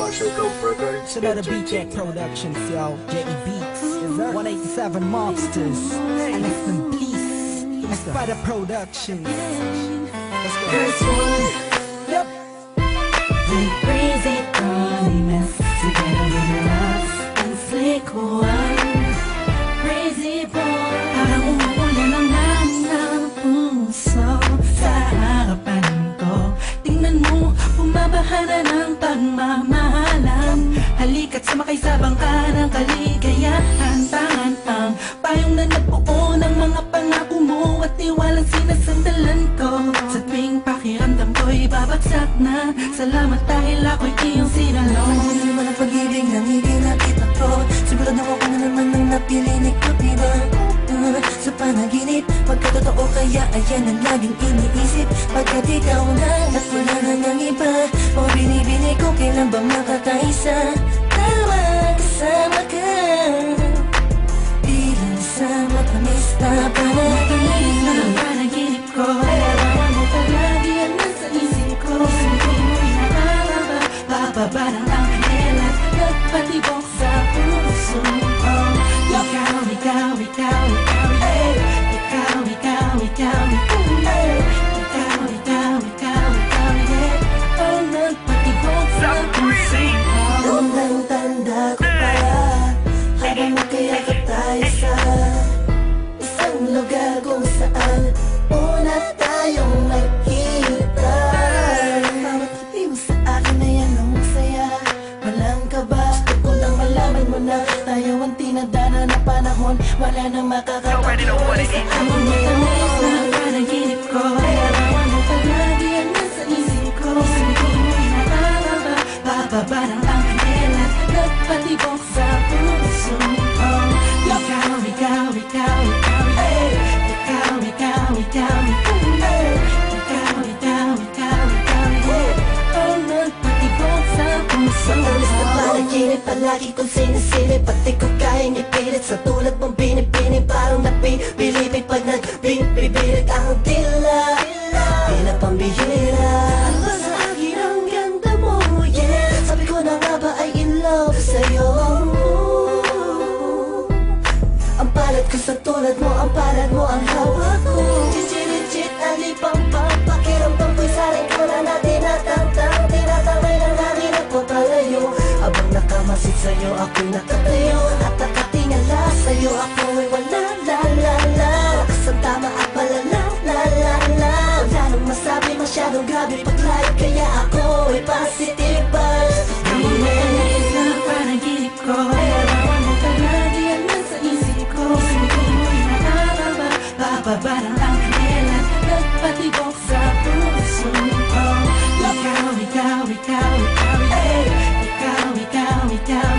It's another BJ Productions, yo. JE Beats, 187 Monsters, and it's them Peace, it's Spider Productions. Let's go. First one, Yep. the crazy promise together with love and slick one. Crazy boy, parang umuulan ang ng puso sa harapan ko. Tingnan mo, bumabaha na ng pagmamahalan. Halika't sumakay sa bangka ng kaligayahan. Tangan ang payong na nagbuo ng mga pangako mo at tiwalang sinasandalan ko. Sa tuwing pakiramdam ko'y babagsak na, salamat dahil ako'y iyong sinalo. Hindi naman ang pag-ibig nang hindi nakita ko. Sigurado ako na naman ang napili ni ko, diba? Sa panaginip, pagkatotoo kaya ayan ang laging iniisip. Pagkat ikaw na at wala na ng iba, o binibini ko kailan ba makakaisa. Tawa kasama ka, bilang sa matamis na panaginip. Ang panaginip ko, larawan mo palagi yan nasa isip ko. Hindi mo inaaraba, bababa ng anghel at nagpatibok sa puso ko. Ikaw, ikaw, ikaw, ikaw, yeah. Ikaw, ikaw, ikaw, ikaw, yeah. Ikaw, ikaw, ikaw, ikaw, yeah. Ang nagpatibok sa puso ko. Tandang-tanda ko pa, habang magkayakap tayo sa isang lugar kung saan una tayong nagkita. Bawat ngiti mo sa akin ay anong saya, walang kaba. Gusto ko lang malaman mo na tayo ang tinadana na panahon, wala nang makakapag-iwalay sa Ang matamis na panaginip ko, larawan mo palagi yan nasa isip ko. Hindi mo inaaraba, bababa ng anghel at nagpatibok sa puso ko. Ikaw, ikaw, ikaw, ikaw, yeah. Ikaw, ikaw, ikaw, ikaw, yeah. Ikaw, ikaw, ikaw, ikaw, yeah. Ang nagpatibok sa puso Matamis na ko. panaginip, palagi kong sinisilip. Pati ko kayang ipilit sa tulad mong binibini. Parang napibilipig pag nagbibibilig ang dila. Tila pambihira. Ano ba sa akin ang ganda mo, yeah. Sabi ko na nga ba ay in love sa'yo. Ang palad ko sa tulad mo, ang palad mo ang hawak ko. Legit, alipang pampakiramdam ko'y saring ko na tinatang-tang. Tinatamay ng hangin at papalayo. Habang nakamasid sa'yo, ako'y nakatayo. At nakatingala sa'yo, ako'y wala, la la la. Lakas ang tama at malala, la la la. Wala nang masabi, masyadong grabe paglayot. Kaya ako'y positive vibes. Ang matamis na panaginip ko, larawan mo palagi yan nasa isip ko. Hindi mo inaaraba, bababa ng anghel at nagpatibok sa puso ko. Ikaw, ikaw, ikaw, ikaw, yeah. Ikaw, ikaw, ikaw, ikaw,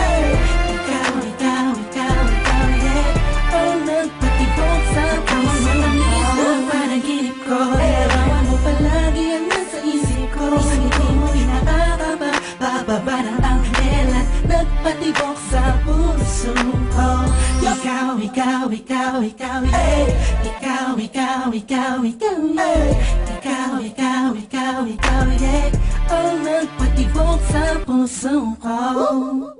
yeah. Ikaw, ikaw, ikaw, ikaw, yeah. Ang nagpatibok sa puso ko. Ang panaginip ko, larawan mo palagi yan nasa isip ko. Hindi mo inaaraba, bababa ng anghel at nagpatibok sa puso ko. Ikaw, ikaw, ikaw, ikaw, yeah. Ikaw, ikaw, ikaw, ikaw, yeah. Ikaw, ikaw, ikaw, ikaw, yeah. Ang nagpatibok sa puso ko.